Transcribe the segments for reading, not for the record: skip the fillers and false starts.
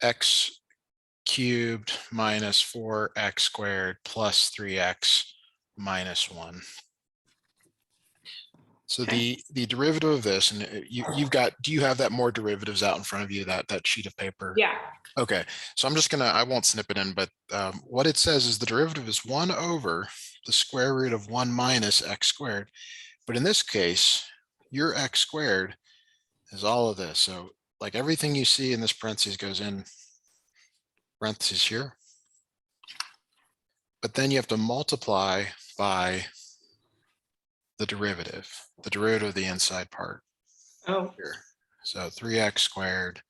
x cubed minus 4x squared plus 3x minus 1. So Okay. the derivative of this, and you've got, do you have that more derivatives out in front of you, that sheet of paper? Yeah. Okay, so I'm just gonna, I won't snip it in, but what it says is the derivative is 1 over the square root of 1 minus x squared. But in this case, your x squared is all of this. So like everything you see in this parentheses goes in parentheses here. But then you have to multiply by the derivative of the inside part. Oh, Here. So 3x squared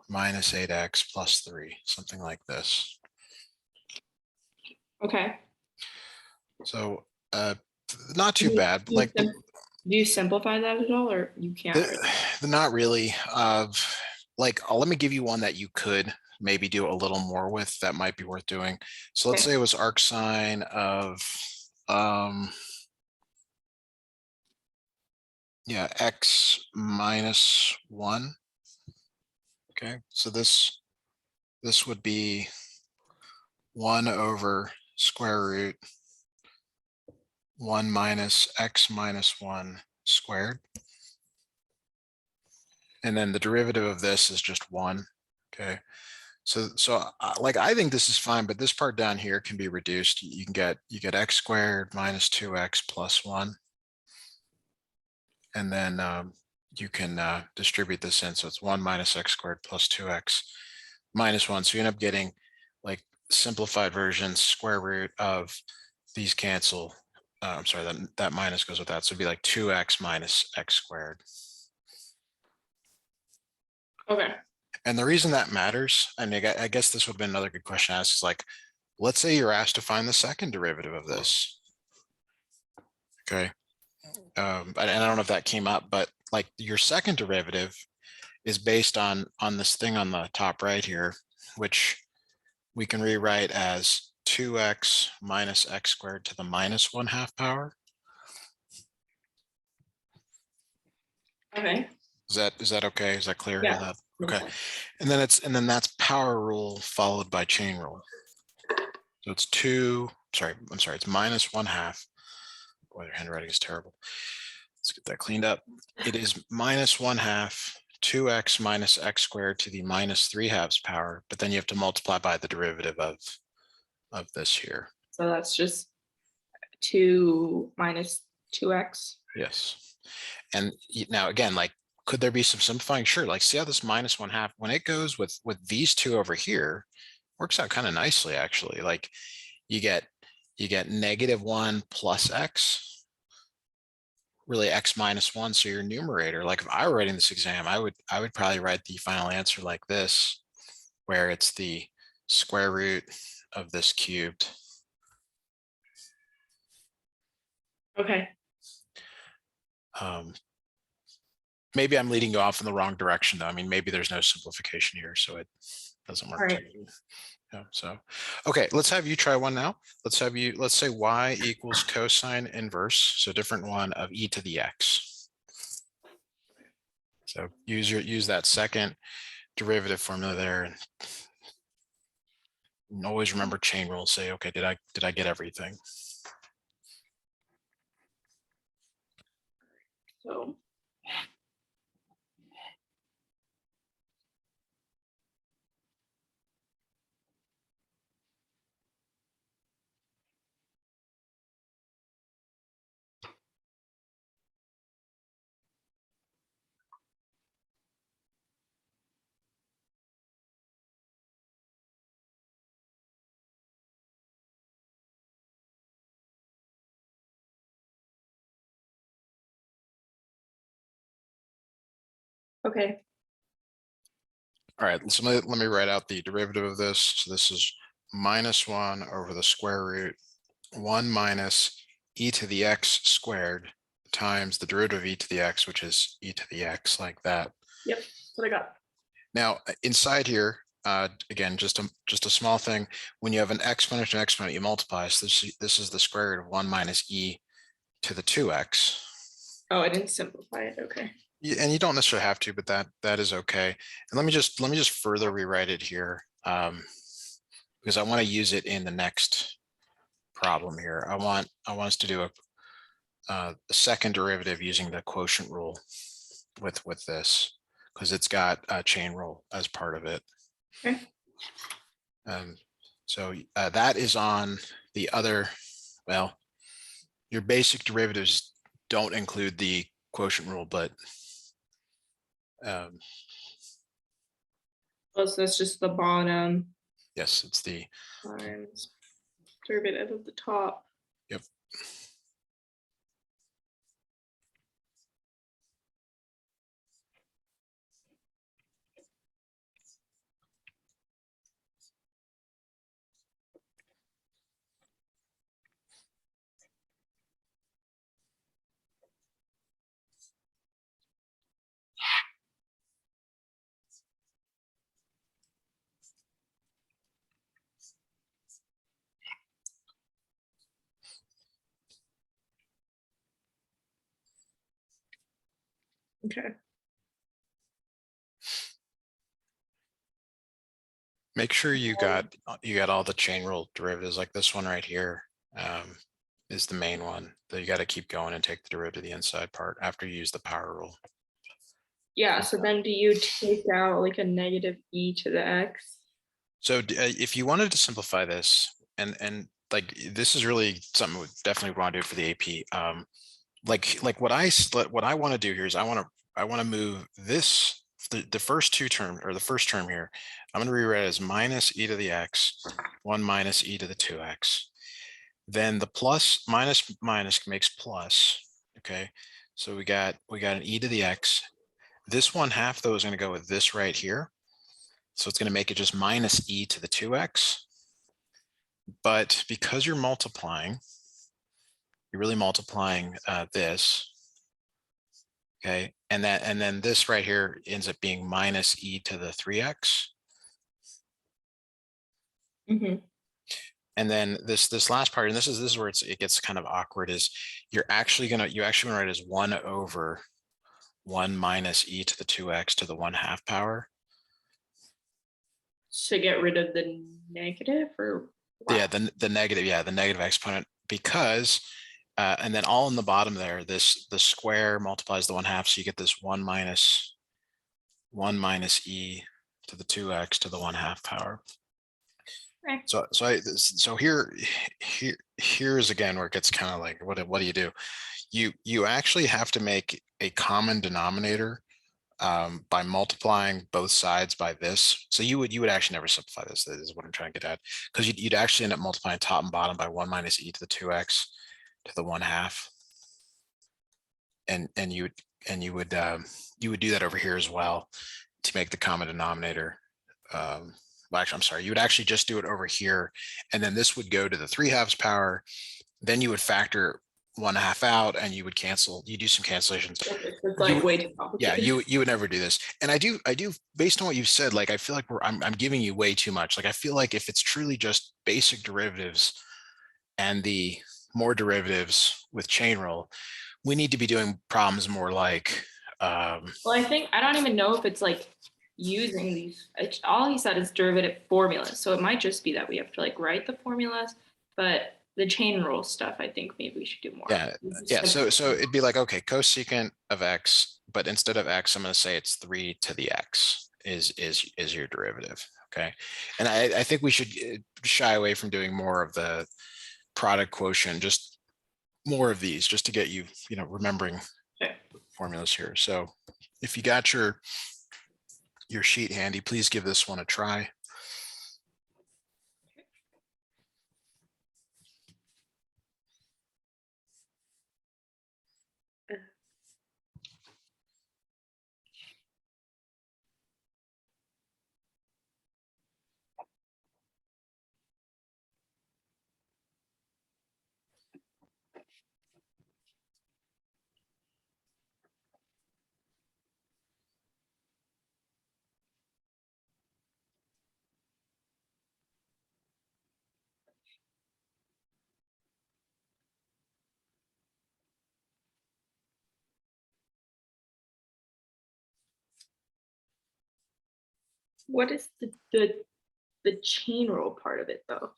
minus 8x plus 3, something like this. okay. So not too bad. Do you simplify that at all, or you can't? Not really. Like, let me give you one that you could maybe do a little more with, that might be worth doing. So let's say it was arc sine of yeah, x minus 1. Okay, so this would be 1 over square root 1 minus x minus 1 squared. And then the derivative of this is just 1. Okay, so like I think this is fine, but this part down here can be reduced. You get x squared minus 2x plus 1. And then you can distribute this in. So it's 1 minus x squared plus 2x minus 1. So you end up getting like simplified versions, square root of these cancel. I'm sorry, that minus goes with that. So it'd be like 2x minus x squared. Okay. And the reason that matters, and I guess this would have been another good question to ask, is like, let's say you're asked to find the second derivative of this. Okay. And I don't know if that came up, but like your second derivative is based on this thing on the top right here, which we can rewrite as 2x minus x squared to the minus 1/2 power. Okay. Is that okay? Is that clear? Yeah. Okay. And then that's power rule followed by chain rule. So it's it's minus 1/2. Boy, their handwriting is terrible. Let's get that cleaned up. It is minus 1/2 2x minus x squared to the minus 3/2 power, but then you have to multiply by the derivative of this here. So that's just 2 minus 2x. Yes. And now again, like, could there be some simplifying? Sure. Like, see how this minus 1/2, when it goes with these two over here, works out kind of nicely, actually. Like you get -1 plus x, really x minus 1. So your numerator, like if I were writing this exam, I would probably write the final answer like this, where it's the square root of this cubed. Okay. Maybe I'm leading you off in the wrong direction, though. I mean, maybe there's no simplification here, so it doesn't work. Right. Yeah, so, okay, let's have you try one now. Let's say y equals cosine inverse, so different one, of e to the x. So use that second derivative formula there, and always remember chain rule. Say, okay, did I get everything? So okay. All right, so let me write out the derivative of this. So this is -1 over the square root 1 minus e to the x squared times the derivative of e to the x, which is e to the x, like that. Yep, that's what I got. Now inside here, again, just a small thing. When you have an exponent and exponent, you multiply. So this is the square root of 1 minus e to the 2x. Oh, I didn't simplify it. Okay. And you don't necessarily have to, but that is okay. And let me just further rewrite it here, because I want to use it in the next problem here. I want us to do a second derivative using the quotient rule with this, because it's got a chain rule as part of it. Okay. So that is on the other, well, your basic derivatives don't include the quotient rule, but Oh, so that's just the bottom yes, it's the, times derivative of the top. yep. Okay. Make sure you got all the chain rule derivatives, like this one right here, is the main one that you got to keep going and take the derivative of the inside part after you use the power rule. Yeah, so then do you take out like a negative e to the x? So if you wanted to simplify this, and like this is really something we definitely want to do for the AP. Like what I want to do here is I want to move this, the first two terms, or the first term here. I'm going to rewrite it as minus e to the x, 1 minus e to the 2x. Then the plus minus minus makes plus. Okay, so we got an e to the x. This 1/2 though is going to go with this right here. So it's going to make it just minus e to the 2x. But because you're multiplying, you're really multiplying this. Okay, and then this right here ends up being minus e to the 3x. Mm-hmm. And then this last part, and this is where it gets kind of awkward, is you actually gonna write as 1 over 1 minus e to the 2x to the 1/2 power. To get rid of the negative, or Yeah, the negative, yeah, the negative exponent, because and then all in the bottom there, the square multiplies the 1/2, so you get this 1 minus e to the 2x to the 1/2 power. okay. So here's again where it gets kind of like, what do you do? You actually have to make a common denominator by multiplying both sides by this. So you would actually never simplify this. That is what I'm trying to get at, because you'd actually end up multiplying top and bottom by 1 minus e to the 2x to the 1/2, and you would do that over here as well to make the common denominator. Well, actually, I'm sorry, you would actually just do it over here, and then this would go to the 3/2 power. Then you would factor 1/2 out, and you would cancel. You do some cancellations. Okay, so it's like way too Yeah, complicated. you would never do this. And I do based on what you've said, like I feel like I'm giving you way too much. Like I feel like if it's truly just basic derivatives and the more derivatives with chain rule, we need to be doing problems more like Well, I think I don't even know if it's like using these. All he said is derivative formulas, so it might just be that we have to like write the formulas. But the chain rule stuff, I think maybe we should do more. yeah. So it'd be like, okay, cosecant of x, but instead of x, I'm going to say it's 3 to the x is your derivative. Okay, and I think we should shy away from doing more of the product quotient, just more of these, just to get you remembering Okay. formulas here. So if you got your sheet handy, please give this one a try. What is the chain rule part of it though?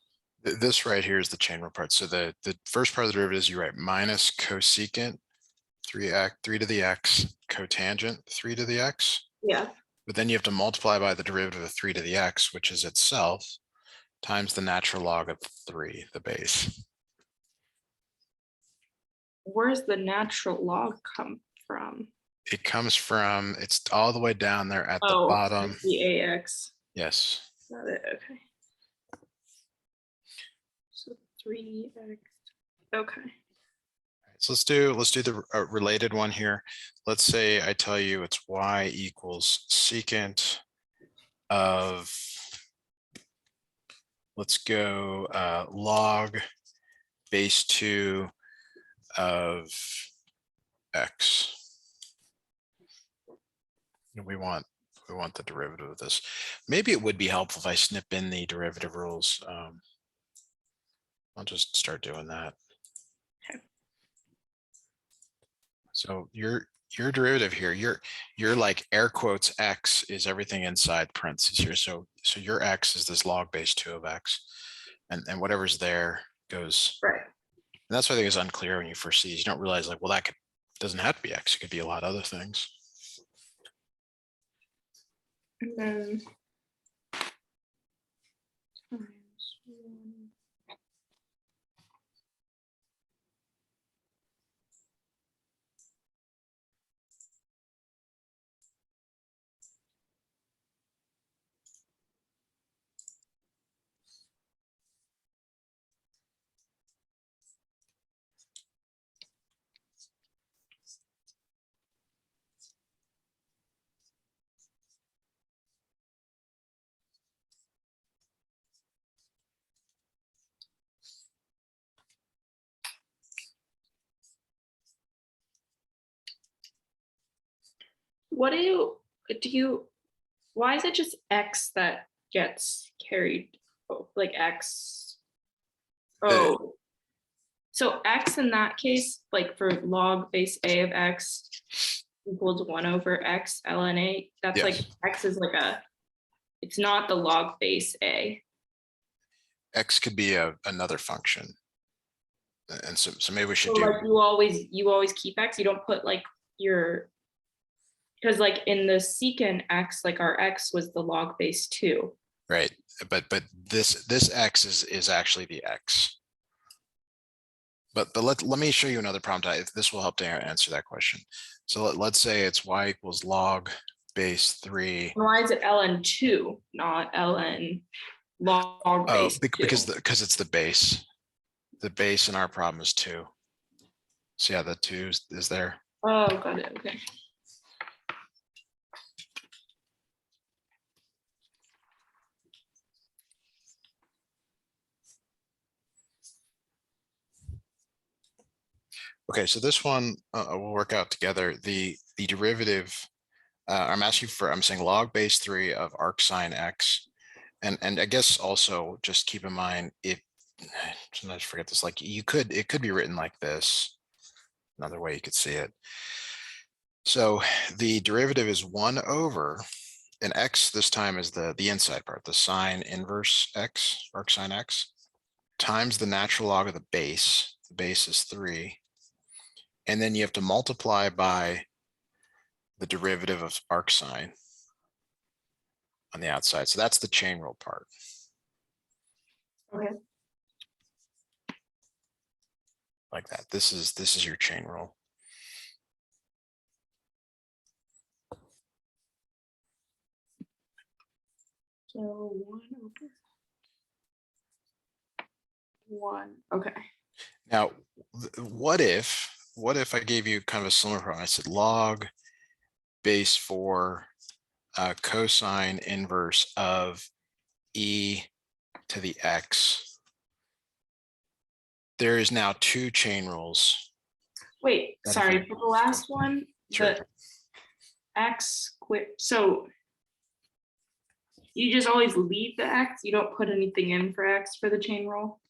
This right here is the chain rule part. So the first part of the derivative is, you write minus cosecant 3 to the x cotangent 3 to the x. Yeah. But then you have to multiply by the derivative of 3 to the x, which is itself, times the natural log of 3, the base. Where's the natural log come from? It comes from, it's all the way down there at the Oh, bottom. the AX. Yes. Got it. Okay. So 3x. Okay. So let's do the related one here. Let's say I tell you it's y equals secant of, let's go log base 2 of x. And we want the derivative of this. Maybe it would be helpful if I snip in the derivative rules. I'll just start doing that. Okay. So your derivative here, your like air quotes x is everything inside parentheses here. So your x is this log base 2 of x, and whatever's there goes. Right. And that's what I think is unclear when you first see these. You don't realize, like, well, that doesn't have to be x. It could be a lot of other things. And then times 1. What do you, why is it just x that gets carried? Oh, like x. Oh, so x in that case, like for log base a of x equals 1 over x ln a, that's Yes. like x is like a, it's not the log base a. X could be another function. And so maybe we should So do, like you always keep x, you don't put like your, because like in the secant x, like our x was the log base 2. right. But this x is actually the x. But let me show you another problem. This will help to answer that question. So let's say it's y equals log base 3. Why is it ln 2, not ln log Oh, base 2? because it's the base. The base in our problem is 2. So yeah, the 2 is there. Oh, got it. Okay. Okay, so this one will work out together. The derivative, I'm saying log base 3 of arc sine x. And I guess also just keep in mind, if sometimes forget this, like it could be written like this. Another way you could see it. So the derivative is 1 over, and x this time is the inside part, the sine inverse x, arc sine x, times the natural log of the base. The base is 3. And then you have to multiply by the derivative of arc sine on the outside. So that's the chain rule part. Okay. Like that. This is your chain rule. So 1 over 1. Okay. Now, what if I gave you kind of a similar problem? I said log base 4 cosine inverse of e to the x. There is now 2 chain rules. Wait, sorry, for the last one, Sure. the x so you just always leave the x, you don't put anything in for x for the chain rule?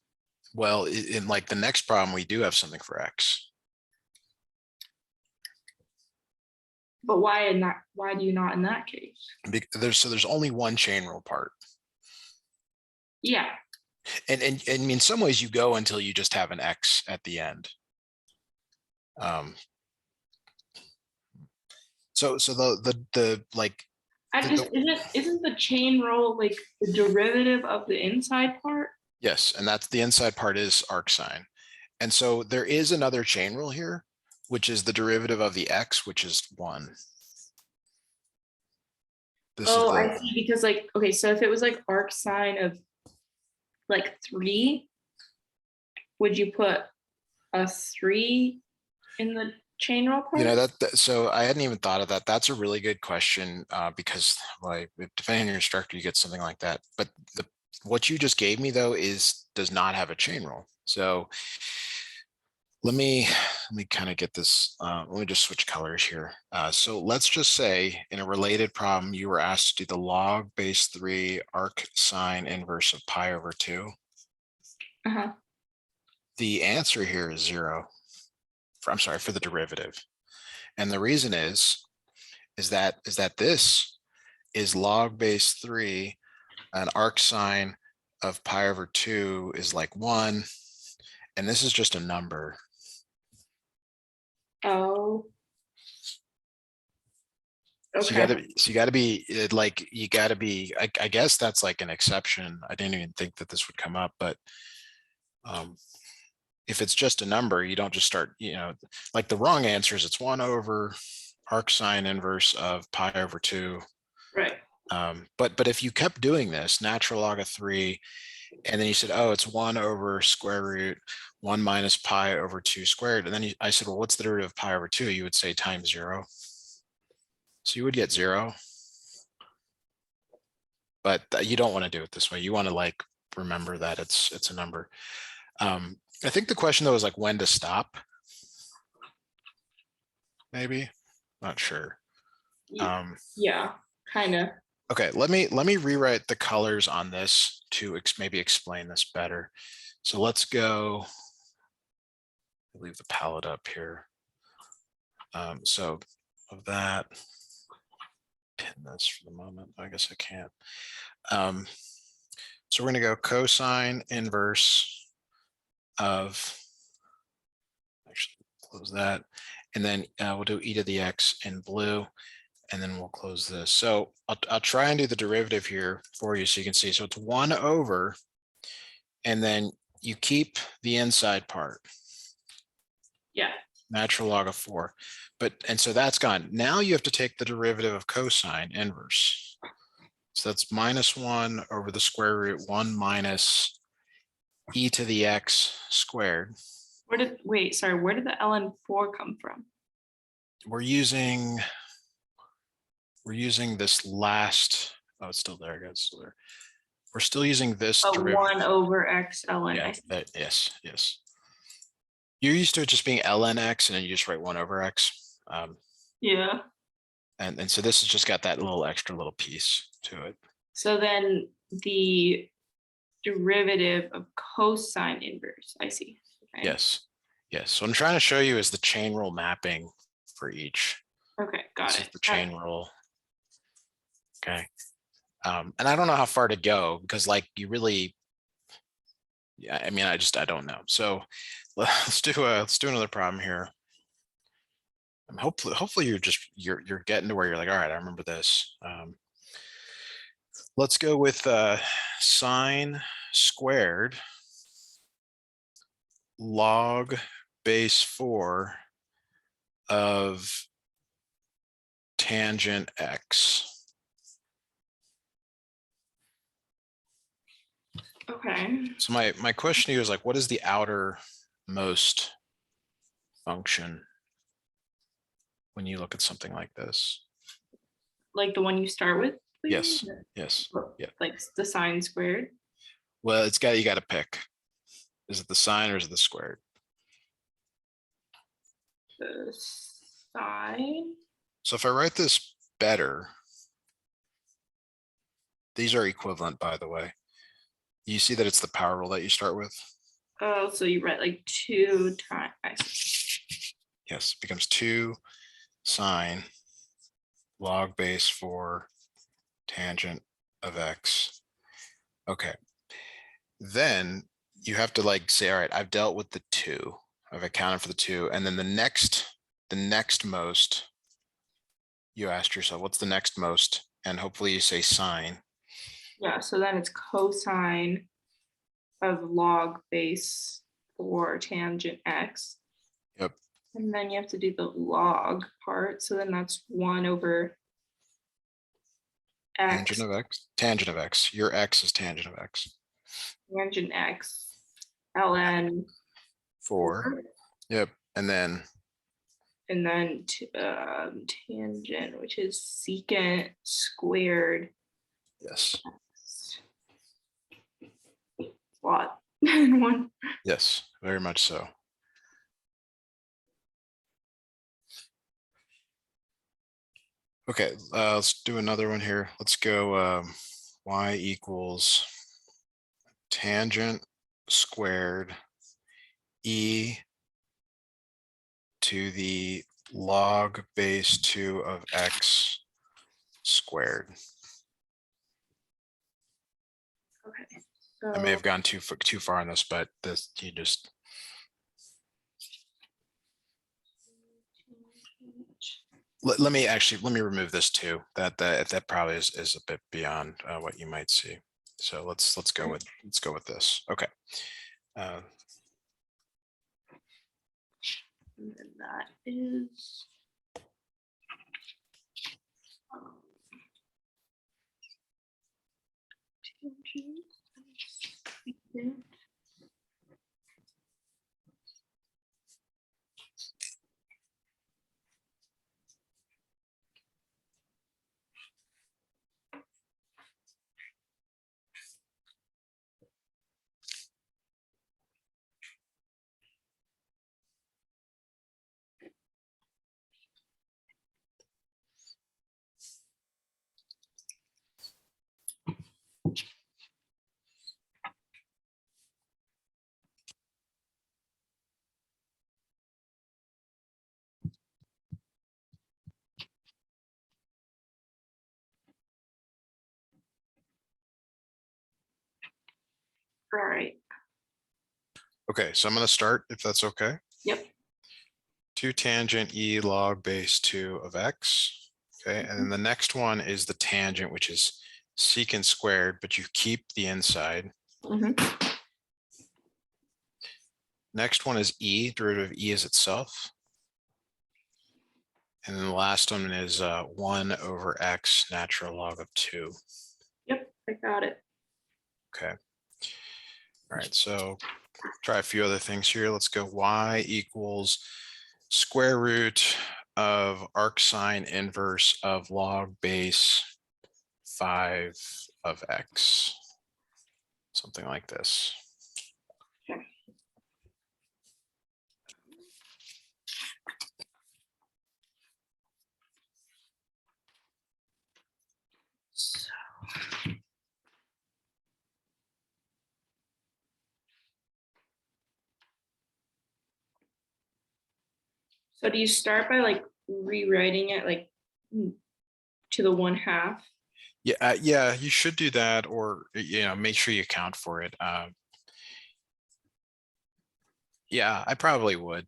Well, in like the next problem, we do have something for x. But why in that? Why do you not in that case? There's only one chain rule part. Yeah. And in some ways you go until you just have an X at the end. So the like I just isn't the chain rule like the derivative of the inside part? yes, and that's the inside part is arcsine. And so there is another chain rule here, which is the derivative of the X, which is 1. This is Oh, the I see. Because like, okay, so if it was like arc sine of like 3, would you put a 3 in the chain rule part? so I hadn't even thought of that. That's a really good question because like depending on your instructor, you get something like that. But what you just gave me though does not have a chain rule. So let me kind of get this. Let me just switch colors here. So let's just say in a related problem, you were asked to do the log base 3 arc sine inverse of pi over 2. Uh-huh. The answer here is 0. I'm sorry, for the derivative. And the reason is that this is log base 3, an arc sine of pi over 2 is like 1, and this is just a number. Oh. So Okay. you got to be like, you got to be, I guess that's like an exception. I didn't even think that this would come up, but if it's just a number, you don't just start, like the wrong answer is it's 1 over arc sine inverse of pi over 2. Right. But if you kept doing this natural log of 3, and then you said, oh, it's 1 over square root 1 minus pi over 2 squared. And then I said, well, what's the derivative of pi over 2? You would say times 0. So you would get 0. But you don't want to do it this way. You want to like remember that it's a number. I think the question though is like when to stop. Maybe, not sure. Yeah, kind of. Okay, let me rewrite the colors on this to maybe explain this better. So let's go leave the palette up here. So of that, pin this for the moment. I guess I can't. So we're going to go cosine inverse of, actually close that, and then we'll do e to the x in blue, and then we'll close this. So I'll try and do the derivative here for you so you can see. So it's 1 over, and then you keep the inside part. Yeah. Natural log of 4. And so that's gone. Now you have to take the derivative of cosine inverse. So that's -1 over the square root 1 minus e to the x squared. Where did the ln4 come from? We're using this last, oh, it's still there, guys. Still there. We're still using this derivative. 1 over x ln. Yeah, yes. You're used to it just being ln x, and then you just write 1 over x. Yeah. And so this has just got that little extra little piece to it. So then the derivative of cosine inverse. I see. Okay. Yes. So what I'm trying to show you is the chain rule mapping for each. Okay, got This it. is the chain rule. Okay. And I don't know how far to go because like you really, yeah, I mean, I don't know. So let's do another problem here. Hopefully you're getting to where you're like, all right, I remember this. Let's go with sine squared log base 4 of tangent x. Okay. So my question to you is like, what is the outermost function when you look at something like this? Like the one you start with, please? Yes. Yeah. Like the sine squared? Well, you got to pick. Is it the sine or is it the squared? The sine. So if I write this better, these are equivalent, by the way. You see that it's the power rule that you start with? Oh, so you write like 2 times. Yes, it becomes 2 sine log base 4 tangent of x. Okay. Then you have to like say, all right, I've dealt with the 2. I've accounted for the 2. And then the next most, you asked yourself, what's the next most? And hopefully you say sine. Yeah, so then it's cosine of log base 4 tangent x. Yep. And then you have to do the log part. So then that's 1 over x. Tangent of x. Tangent of x. Your x is tangent of x. Tangent x ln 4. Yep. And then tangent, which is secant squared. yes. A lot in one. Yes, very much so. Okay, let's do another one here. Let's go y equals tangent squared e to the log base 2 of x squared. Okay, I may so have gone too far on this, but this you just let me remove this too. That probably is a bit beyond what you might see. So let's go with this. Okay. and then that is tangent. All right. Okay, so I'm going to start if that's okay. Yep. 2 tangent e log base 2 of x. Okay, and then the next one is the tangent, which is secant squared, but you keep the inside. Next one is e, derivative of e is itself. And then the last one is 1 over x natural log of 2. Yep, I got it. Okay. All right, so try a few other things here. Let's go y equals square root of arcsine inverse of log base 5 of x. Something like this. Okay. So do you start by like rewriting it like to the 1/2? Yeah, yeah, you should do that, or make sure you account for it. Yeah, I probably would.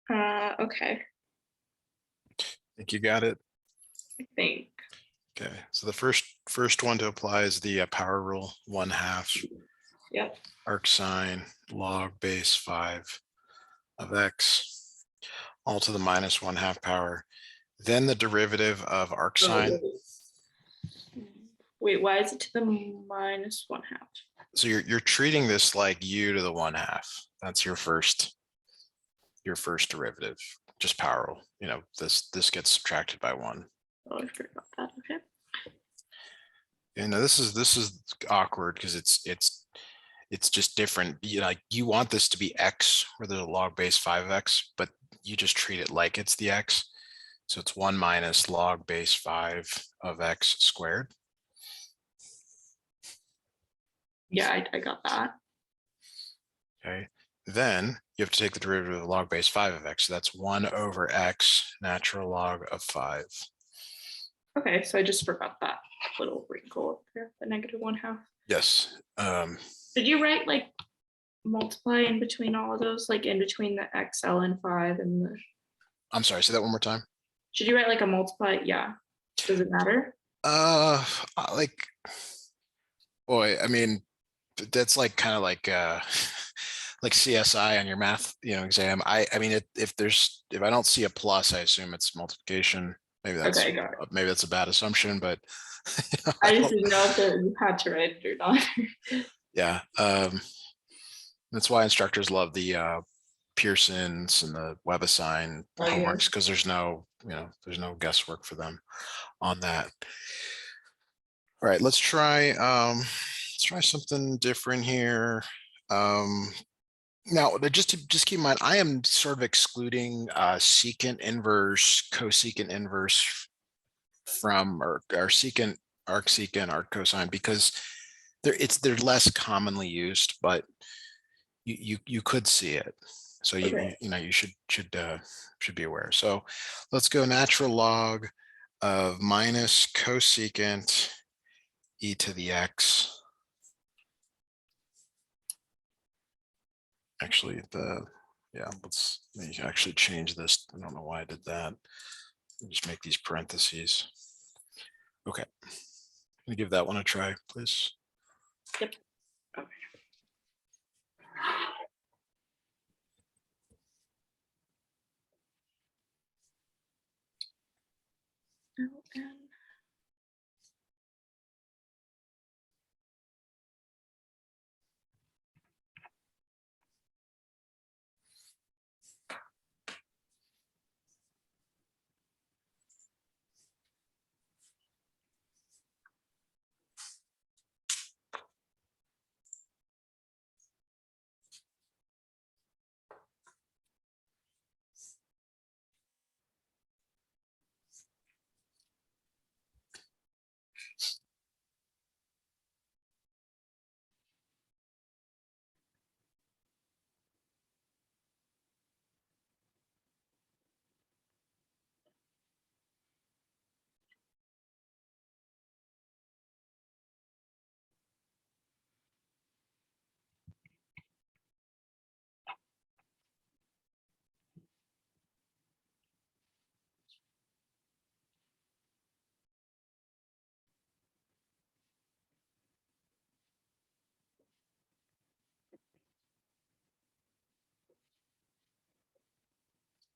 Okay, Think you got it? I think. Okay, so the first one to apply is the power rule, 1/2 Yep. arcsine log base 5 of x, all to the minus 1/2 power. Then the derivative of arcsine. Wait, why is it to the minus 1/2? So you're treating this like u to the 1/2. That's your first derivative, just power rule. You know, this gets subtracted by 1. Oh, I forgot that. Okay. And this is awkward because it's just different. You know, like you want this to be x where there's a log base 5 of x, but you just treat it like it's the x. So it's 1 minus log base 5 of x squared. Yeah, I got that. Okay. Then you have to take the derivative of log base 5 of x. So that's 1 over x natural log of 5. Okay, so I just forgot that little wrinkle up there, the negative 1/2. Yes. Did you write like multiply in between all of those, like in between the XL and 5 and the? I'm sorry, say that one more time. Should you write like a multiply? Yeah. Does it matter? Like, boy, I mean, that's like kind of like like CSI on your math, exam. I mean, if I don't see a plus, I assume it's multiplication. Maybe Okay, got it. maybe that's a bad assumption, but I just didn't know if you had to write it or not. yeah. That's why instructors love the Pearsons and the WebAssign Oh, yeah. homeworks, because there's no guesswork for them on that. All right, let's try something different here. Now, just keep in mind, I am sort of excluding secant inverse, cosecant inverse from or secant, arcsecant, arc cosine, because they're less commonly used, but you could see it. So Okay. you should be aware. So let's go natural log of minus cosecant e to the x. Actually, let's actually change this. I don't know why I did that. Just make these parentheses. Okay. Let me give that one a try, please. Yep. Okay. LN.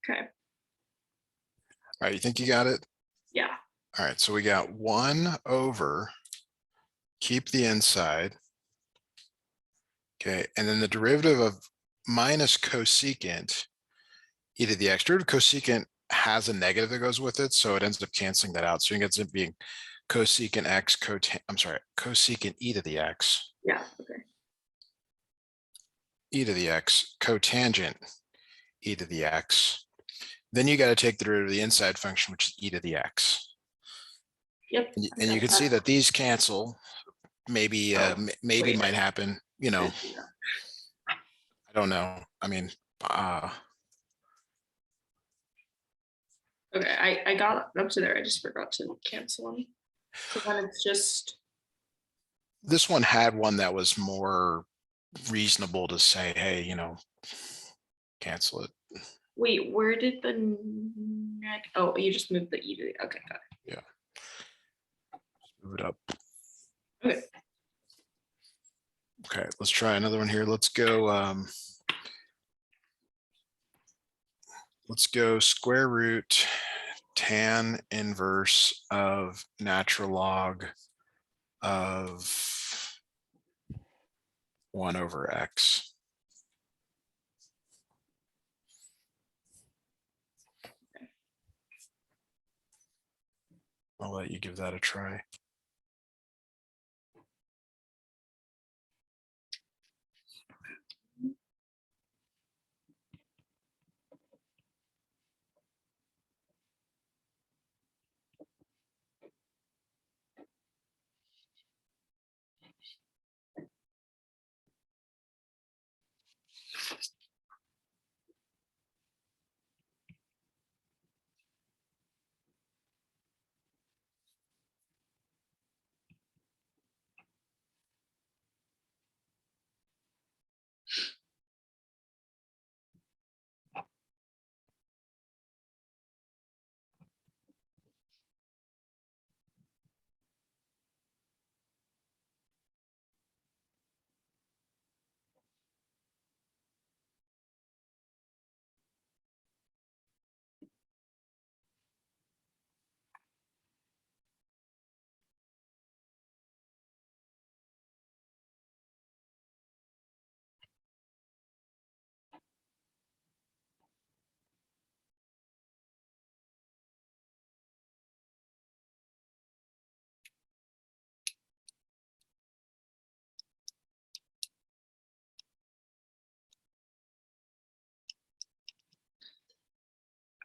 Okay. All right, you think you got it? Yeah. All right, so we got 1 over, keep the inside. Okay, and then the derivative of minus cosecant e to the x. Derivative cosecant has a negative that goes with it, so it ends up canceling that out. So it ends up being cosecant x, cosecant e to the x, Yeah. Okay. e to the x, cotangent e to the x. Then you got to take the derivative of the inside function, which is e to the x. Yep. And you can see that these cancel. Maybe Wait. might happen. I don't know. I mean, Okay, I got up to there. I just forgot to cancel them. So then it's just. this one had one that was more reasonable to say, hey, cancel it. Wait, where did the next? Oh, you just moved the e to the. Okay, got it. Yeah. Move it up. Okay. Okay, let's try another one here. Let's go square root tan inverse of natural log of 1 over x. I'll let you give that a try.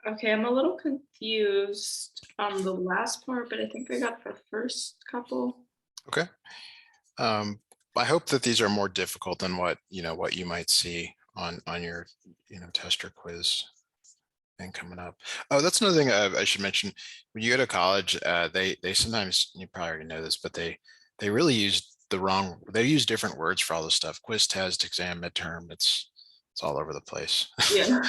Okay, I'm a little confused on the last part, but I think I got the first couple. Okay. I hope that these are more difficult than what you might see on your test or quiz thing coming up. Oh, that's another thing I should mention. When you go to college, they sometimes, you probably already know this, but they really use they use different words for all this stuff. Quiz, test, exam, midterm. It's all over the place. Yeah.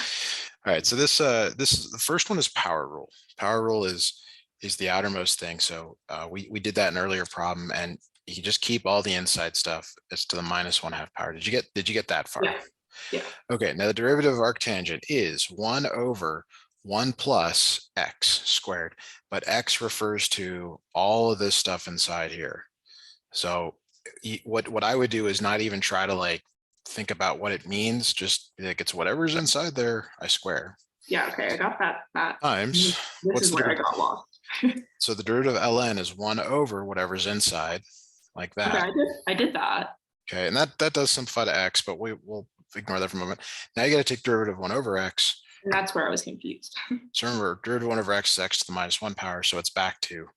All right, so this is the first one is power rule. Power rule is the outermost thing. So we did that in an earlier problem, and you just keep all the inside stuff as to the -1/2 power. Did you get that far? Yeah. Yeah. Okay, now the derivative of arctangent is 1 over 1 plus x squared, but x refers to all of this stuff inside here. So what I would do is not even try to like think about what it means, just be like, it's whatever's inside there, I square. Yeah. Okay, I got that. Times, This what's is the where I derivative? got lost. So the derivative of ln is 1 over whatever's inside, like Okay, that. I did that. Okay, and that does simplify to x, but we'll ignore that for a moment. Now you got to take derivative of 1 over x. And that's where I was confused. So remember, derivative of 1 over x is x to the -1 power, so it's back to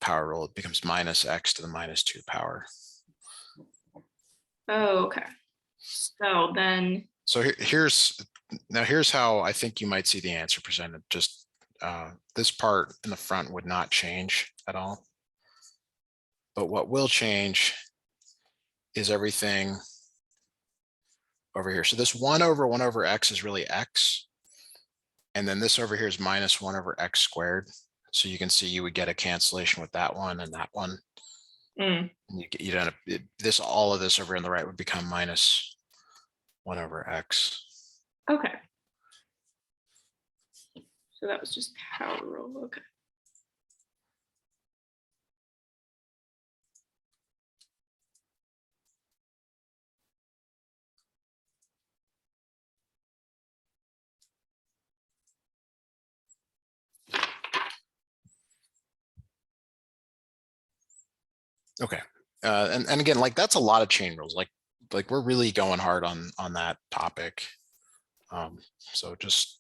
power rule. It becomes minus x to the -2 power. Oh, okay. So then. So here's how I think you might see the answer presented. Just this part in the front would not change at all. But what will change is everything over here. So this 1 over x is really x. And then this over here is -1 over x squared. So you can see you would get a cancellation with that one and that one. And you end up all of this over on the right would become -1 over x. Okay. So that was just power rule. Okay. Okay. And again, like that's a lot of chain rules. Like we're really going hard on that topic. So just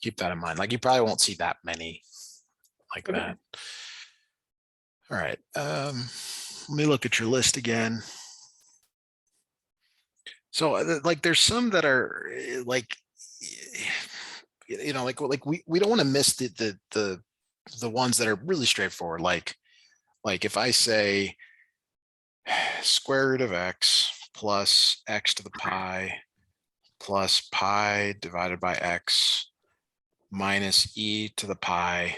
keep that in mind. Like you probably won't see that many like Okay. that. All right. Let me look at your list again. So like there's some that are like like we don't want to miss the ones that are really straightforward. Like if I say square root of x plus x to the pi plus pi divided by x minus e to the pi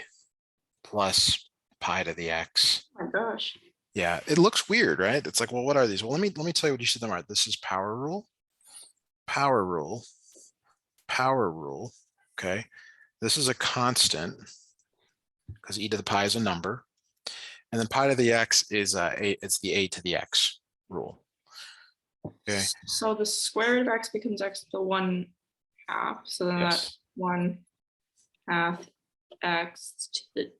plus pi to the x. Oh my gosh. Yeah, it looks weird, right? It's like, well, what are these? Well, let me tell you what each of them are. This is power rule, power rule, power rule. Okay. This is a constant because e to the pi is a number. And then pi to the x is it's the a to the x rule. Okay. So the square root of x becomes x to the 1/2. So then that's Yes. 1/2 x to the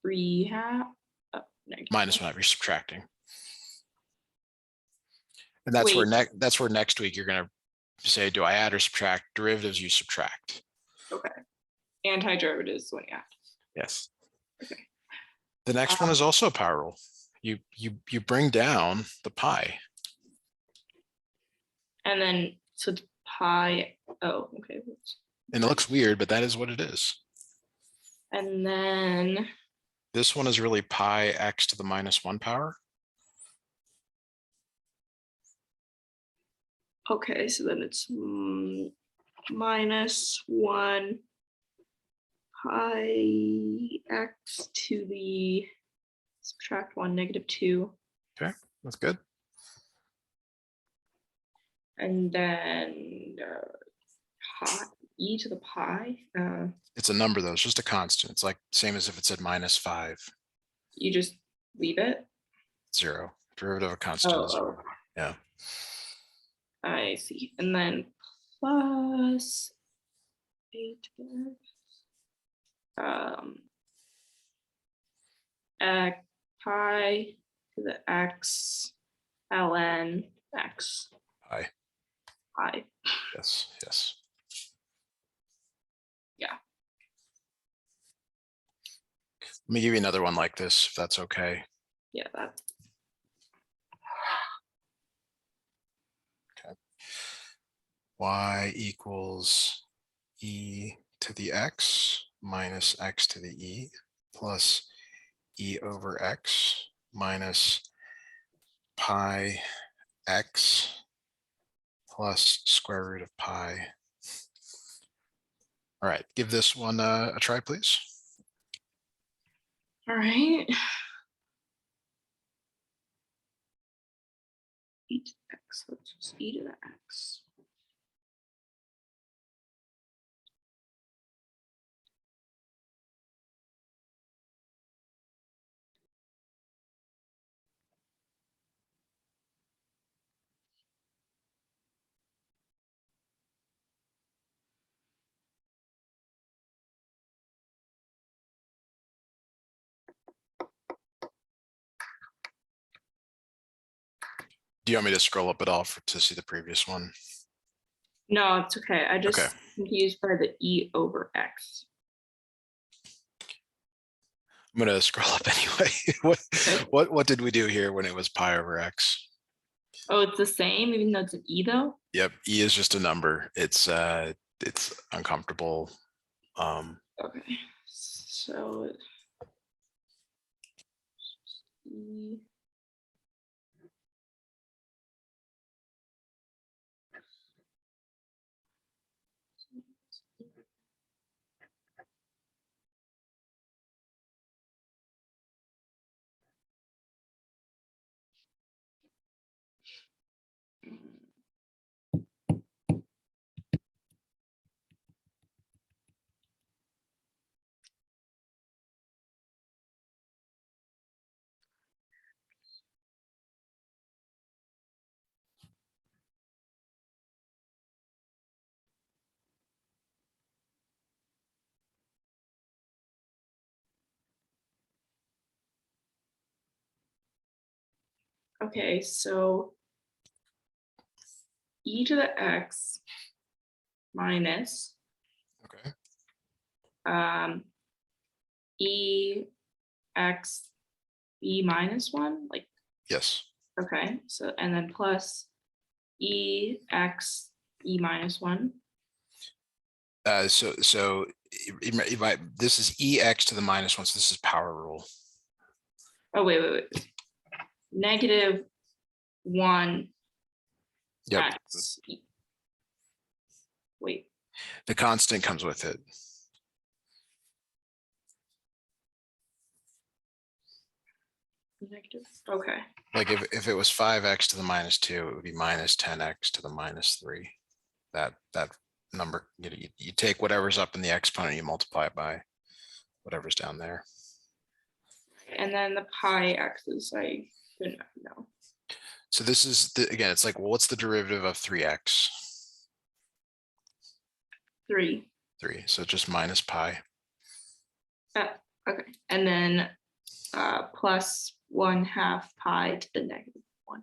3/2. Oh, Minus 1 if you're subtracting. And that's Wait. where next week you're going to say, do I add or subtract? Derivatives, you subtract. Okay. Antiderivative when you add. Yes. Okay. The next one is also a power rule. You bring down the pi. And then so it's pi. Oh, okay. And it looks weird, but that is what it is. And then this one is really pi x to the minus 1 power. Okay, so then it's minus 1 pi x to the subtract 1 -2. Okay, that's good. And then e to the pi. It's a number though, it's just a constant. It's like same as if it said -5. You just leave it? 0. Derivative of a constant is 0. Oh, Yeah. I see. And then plus 8 pi to the x ln x Pi. pi. Yes, yes. Yeah. Let me give you another one like this, if that's okay. Yeah, that. Okay. Y equals e to the x minus x to the e plus e over x minus pi x plus square root of pi. All right, give this one a try, please. All right. E to the x, so it's just e to the x. Do you want me to scroll up at all to see the previous one? No, it's okay. I just Okay. confused by the e over x. I'm going to scroll up anyway. What did we do here when it was pi over x? Oh, it's the same, even though it's an e though? Yep, e is just a number. It's uncomfortable. Okay, so e. Okay, so e to the x minus Okay. e x e minus 1, like, Yes. okay, so and then plus e x e minus 1. So this is ex to the minus 1, so this is power rule. Oh, wait. -1 Yep. x. Wait, The constant comes with it. negative. Okay. Like if it was 5x to the -2, it would be minus 10x to the -3. That number, you take whatever's up in the exponent, you multiply it by whatever's down there. And then the pi x's, I didn't know. So this is again, it's like, well, what's the derivative of 3x? 3. 3. So just minus pi. Okay. And then plus 1/2 pi to the negative 1/2.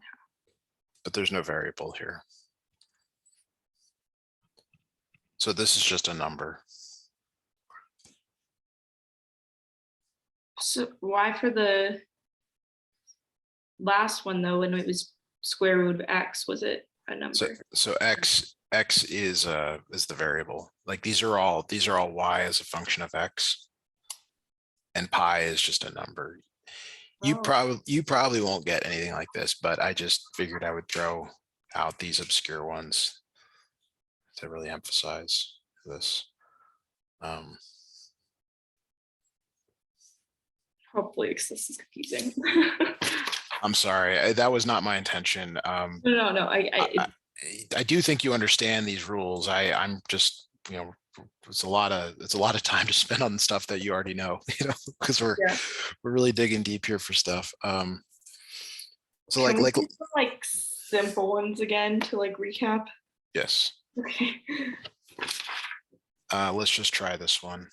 But there's no variable here. So this is just a number. So why for the last one though, when it was square root of x, was it a number? So x is the variable. Like these are all y as a function of x, and pi is just a number. You probably won't get anything like this, but I just figured I would throw out these obscure ones to really emphasize this. Hopefully, because this is confusing. I'm sorry, that was not my intention. No. I do think you understand these rules. I'm just, it's a lot of time to spend on stuff that you already know, because we're really digging deep here for stuff. So Can like we do some, like simple ones again to like recap? yes. Okay. Let's just try this one.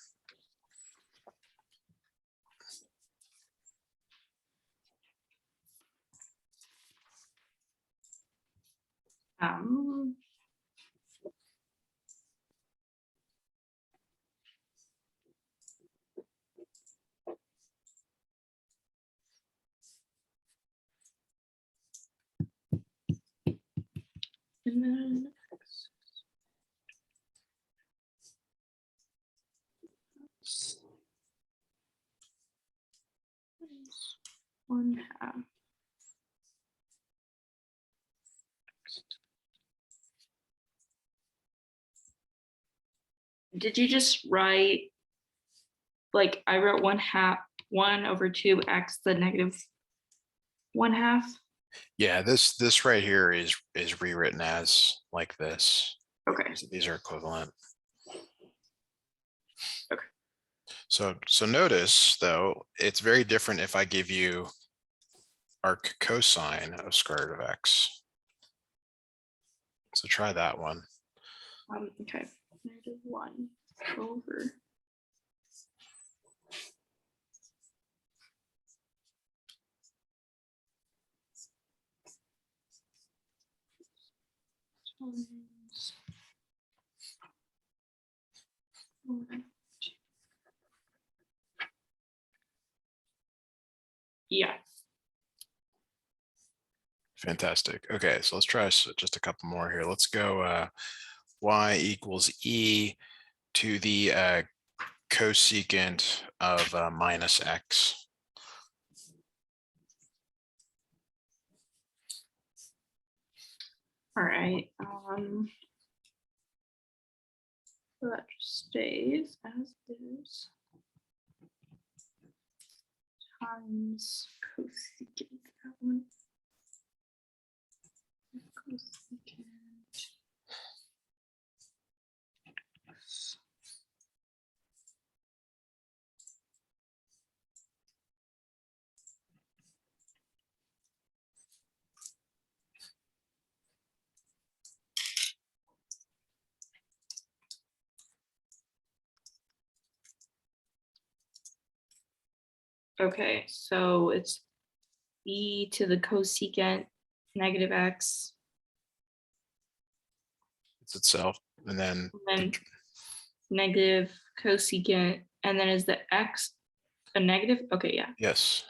And then one half. Did you just write, like I wrote 1/2, 1/2x, the negative 1/2? Yeah, this right here is rewritten as like this. Okay. These are equivalent. Okay. So notice though, it's very different if I give you arc cosine of square root of x. So try that one. Okay. -1 over. Yeah. Fantastic. Okay, so let's try just a couple more here. Let's go y equals e to the cosecant of minus x. All right. So that just stays as is. Times cosecant that one. Cosecant. Okay, so it's e to the cosecant negative x. It's itself, and then Negative cosecant, and then is the x a negative? Okay, yeah. yes.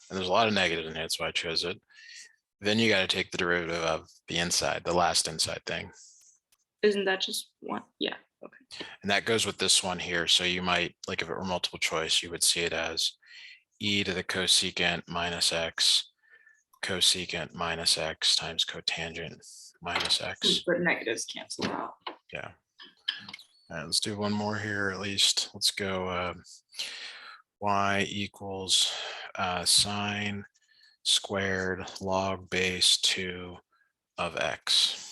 And there's a lot of negative in here, that's why I chose it. Then you got to take the derivative of the inside, the last inside thing. Isn't that just one? Yeah. Okay. And that goes with this one here. So you might, like if it were multiple choice, you would see it as e to the cosecant minus x, cosecant minus x times cotangent minus x. But negatives cancel out. Yeah. All right, let's do one more here at least. Let's go y equals sine squared log base 2 of x.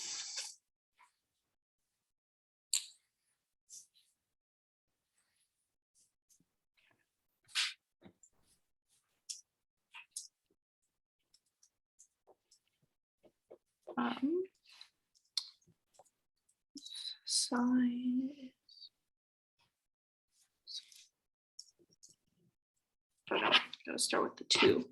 Sine oh no, gotta start with the 2.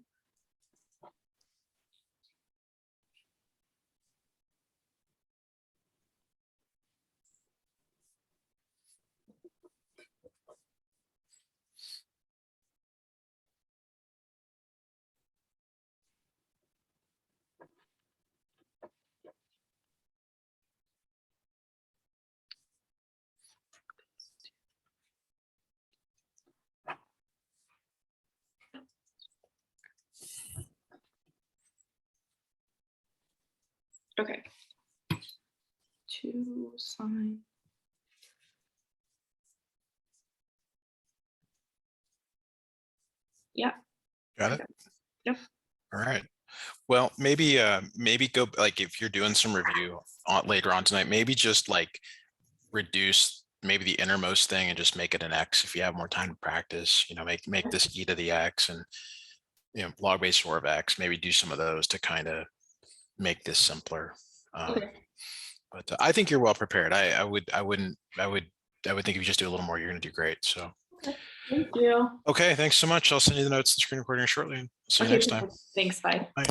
Okay. 2 sine. Yeah. Got it? Yep. All right. Well, maybe go like if you're doing some review later on tonight, maybe just like reduce maybe the innermost thing and just make it an x if you have more time to practice. Make this e to the x and log base 4 of x. Maybe do some of those to kind of make this simpler. Okay. But I think you're well prepared. I would think if you just do a little more, you're going to do great. So. Okay. Thank you. Okay, thanks so much. I'll send you the notes and screen recording shortly. See you Okay. next time. Thanks. Bye. Bye.